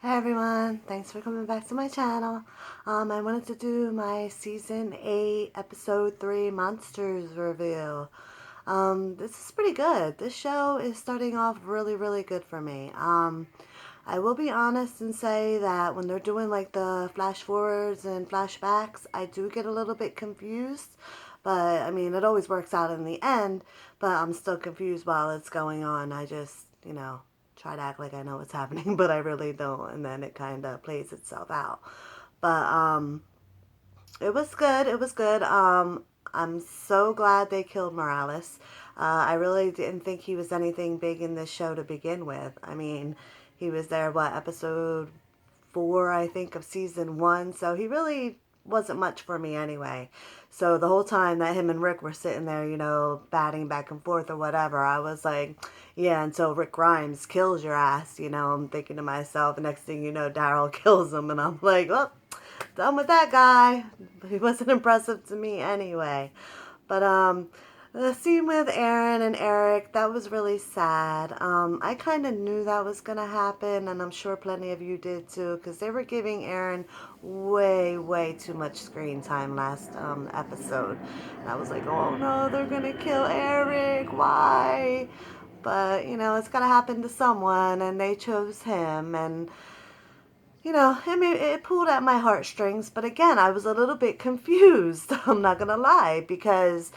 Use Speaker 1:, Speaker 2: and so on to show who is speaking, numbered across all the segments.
Speaker 1: Hi everyone, thanks for coming back to my channel. I wanted to do my season 8 episode 3 monsters review. This is pretty good. This show is starting off really good for me. I will be honest and say that when they're doing like the flash forwards and flashbacks, I do get a little bit confused. But I mean, it always works out in the end, but I'm still confused while it's going on. I just, try to act like I know what's happening, but I really don't, and then it kind of plays itself out. But it was good. It was good. I'm so glad they killed Morales. I really didn't think he was anything big in this show to begin with. I mean, he was there, what, episode 4, I think, of season 1, so he really wasn't much for me anyway. So the whole time that him and Rick were sitting there, batting back and forth or whatever, I was like, yeah, until Rick Grimes kills your ass, I'm thinking to myself, next thing you know, Daryl kills him, and I'm like, well, done with that guy. He wasn't impressive to me anyway. But the scene with Aaron and Eric, that was really sad. I kind of knew that was going to happen, and I'm sure plenty of you did too, because they were giving Aaron way too much screen time last episode. And I was like, oh no, they're going to kill Eric. Why? But, it's got to happen to someone, and they chose him, and it pulled at my heartstrings, but again, I was a little bit confused. I'm not going to lie, because,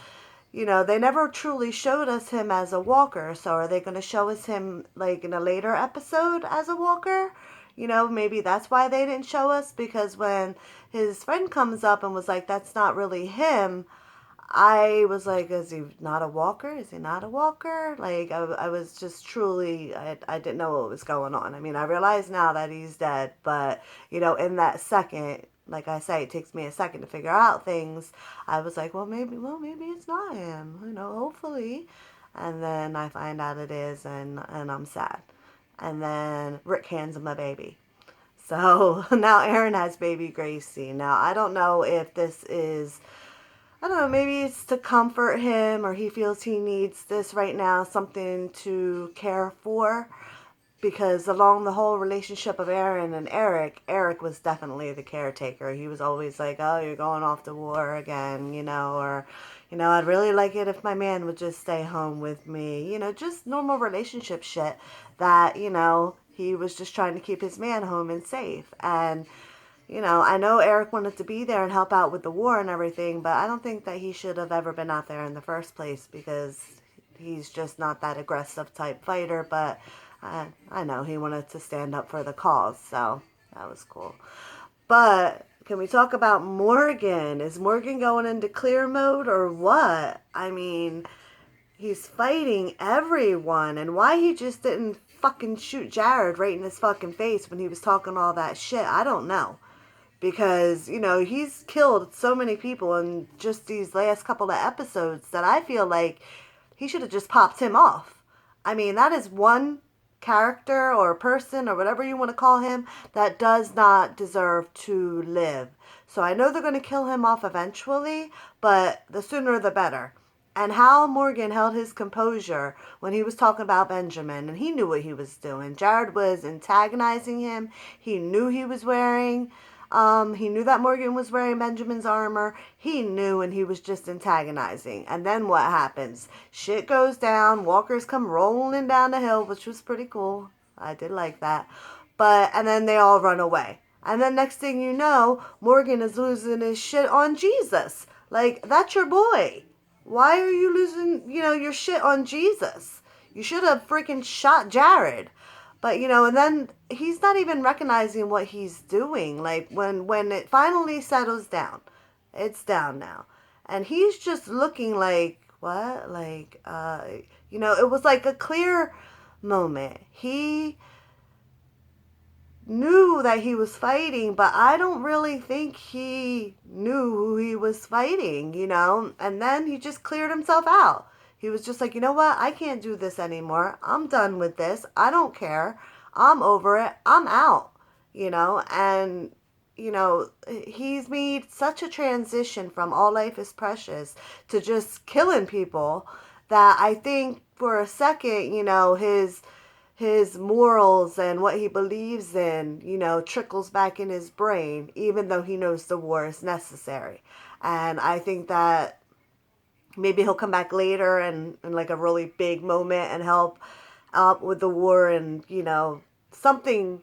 Speaker 1: they never truly showed us him as a walker. So are they going to show us him, like, in a later episode as a walker? Maybe that's why they didn't show us, because when his friend comes up and was like, that's not really him, I was like, is he not a walker? Is he not a walker? Like, I was just truly, I didn't know what was going on. I mean, I realize now that he's dead, but, in that second, like I say, it takes me a second to figure out things. I was like, maybe it's not him, hopefully. And then I find out it is, and I'm sad. And then Rick hands him a baby. So now Aaron has baby Gracie. Now, I don't know if this is, I don't know, maybe it's to comfort him, or he feels he needs this right now, something to care for. Because along the whole relationship of Aaron and Eric, Eric was definitely the caretaker. He was always like, oh, you're going off to war again, or, I'd really like it if my man would just stay home with me. Just normal relationship shit that, he was just trying to keep his man home and safe. And I know Eric wanted to be there and help out with the war and everything, but I don't think that he should have ever been out there in the first place, because he's just not that aggressive type fighter. But I know he wanted to stand up for the cause, so that was cool. But can we talk about Morgan? Is Morgan going into clear mode or what? I mean, he's fighting everyone, and why he just didn't fucking shoot Jared right in his fucking face when he was talking all that shit, I don't know. Because, he's killed so many people in just these last couple of episodes that I feel like he should have just popped him off. I mean, that is one character or person or whatever you want to call him that does not deserve to live. So I know they're going to kill him off eventually, but the sooner the better. And how Morgan held his composure when he was talking about Benjamin, and he knew what he was doing. Jared was antagonizing him. He knew he was wearing he knew that Morgan was wearing Benjamin's armor. He knew, and he was just antagonizing. And then what happens? Shit goes down. Walkers come rolling down the hill, which was pretty cool. I did like that. And then they all run away. And then next thing you know, Morgan is losing his shit on Jesus. Like, that's your boy. Why are you losing, your shit on Jesus? You should have freaking shot Jared. But, and then he's not even recognizing what he's doing. Like, when it finally settles down, it's down now. And he's just looking like, what? Like, it was like a clear moment. He knew that he was fighting, but I don't really think he knew who he was fighting, And then he just cleared himself out. He was just like, you know what? I can't do this anymore. I'm done with this. I don't care. I'm over it. I'm out, And, he's made such a transition from all life is precious to just killing people that I think for a second, his morals and what he believes in, trickles back in his brain, even though he knows the war is necessary. And I think that maybe he'll come back later and in like a really big moment and help out with the war, and something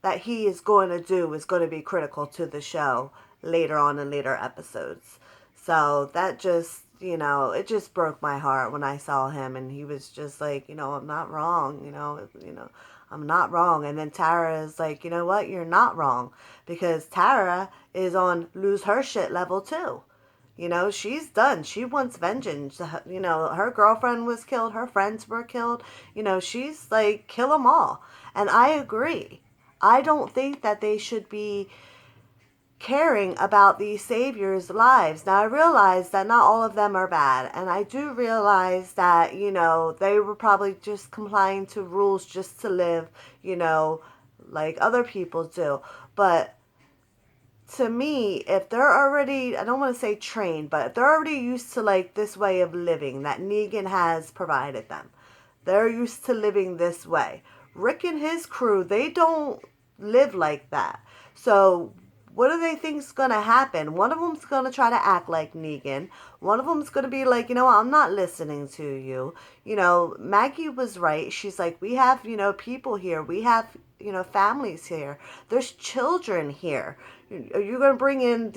Speaker 1: that he is going to do is going to be critical to the show later on in later episodes. So that just, it just broke my heart when I saw him, and he was just like, I'm not wrong, I'm not wrong. And then Tara is like, you know what, you're not wrong, because Tara is on lose her shit level too. She's done. She wants vengeance. Her girlfriend was killed. Her friends were killed. She's like, kill them all. And I agree. I don't think that they should be caring about these saviors' lives. Now, I realize that not all of them are bad. And I do realize that, they were probably just complying to rules just to live, like other people do. But to me, if they're already, I don't want to say trained, but if they're already used to like this way of living that Negan has provided them, they're used to living this way. Rick and his crew, they don't live like that. So what do they think's going to happen? One of them's going to try to act like Negan. One of them's going to be like, I'm not listening to you. Maggie was right. She's like, we have, people here. We have, families here. There's children here. Are you going to bring in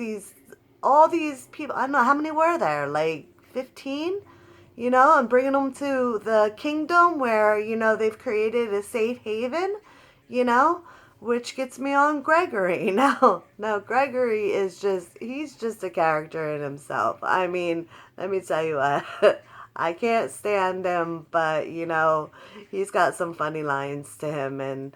Speaker 1: all these people? I don't know, how many were there? Like 15? And bringing them to the kingdom where, they've created a safe haven, you know, which gets me on Gregory. Now Gregory he's just a character in himself. I mean, let me tell you what, I can't stand him, but, he's got some funny lines to him, and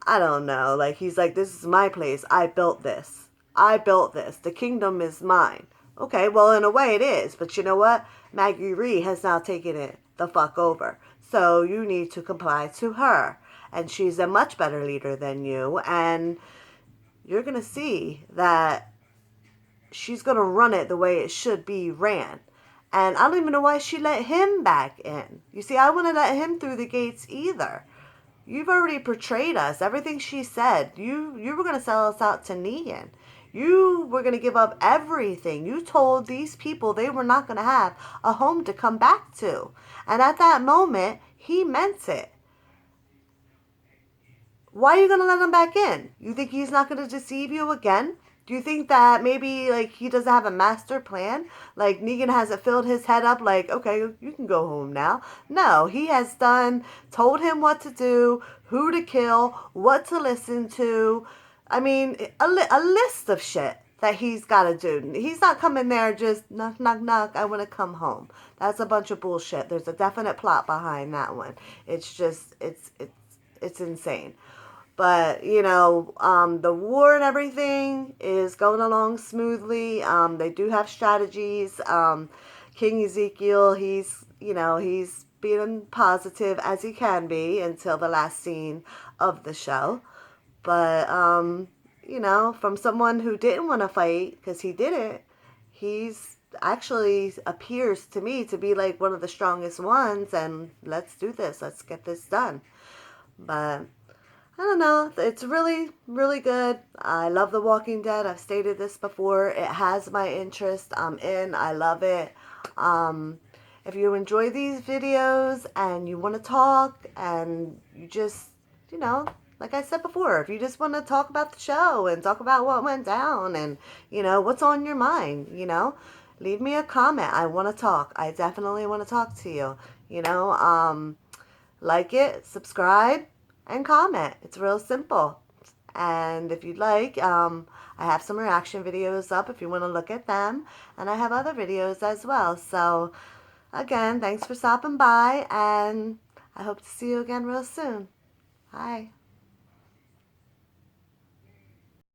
Speaker 1: I don't know, like, he's like, this is my place. I built this. The kingdom is mine. Okay, well, in a way it is, but you know what? Maggie Rhee has now taken it the fuck over. So you need to comply to her. And she's a much better leader than you. And you're going to see that she's going to run it the way it should be ran. And I don't even know why she let him back in. You see, I wouldn't let him through the gates either. You've already portrayed us. Everything she said, you were going to sell us out to Negan. You were going to give up everything. You told these people they were not going to have a home to come back to. And at that moment, he meant it. Why are you going to let him back in? You think he's not going to deceive you again? Do you think that maybe, like, he doesn't have a master plan? Like, Negan hasn't filled his head up like, okay, you can go home now. No, he has told him what to do, who to kill, what to listen to. I mean, a list of shit that he's got to do. He's not coming there just, knock, knock, knock, I want to come home. That's a bunch of bullshit. There's a definite plot behind that one. It's just, it's insane. But, the war and everything is going along smoothly. They do have strategies. King Ezekiel, he's being positive as he can be until the last scene of the show. But, from someone who didn't want to fight, because he didn't, he's actually appears to me to be like one of the strongest ones, and let's do this. Let's get this done. But I don't know. It's really, really good. I love The Walking Dead. I've stated this before. It has my interest. I'm in. I love it. If you enjoy these videos and you want to talk and you just, like I said before, if you just want to talk about the show and talk about what went down and, what's on your mind, leave me a comment. I want to talk. I definitely want to talk to you. Like it, subscribe, and comment. It's real simple. And if you'd like, I have some reaction videos up if you want to look at them. And I have other videos as well. So, again, thanks for stopping by. And I hope to see you again real soon. Bye.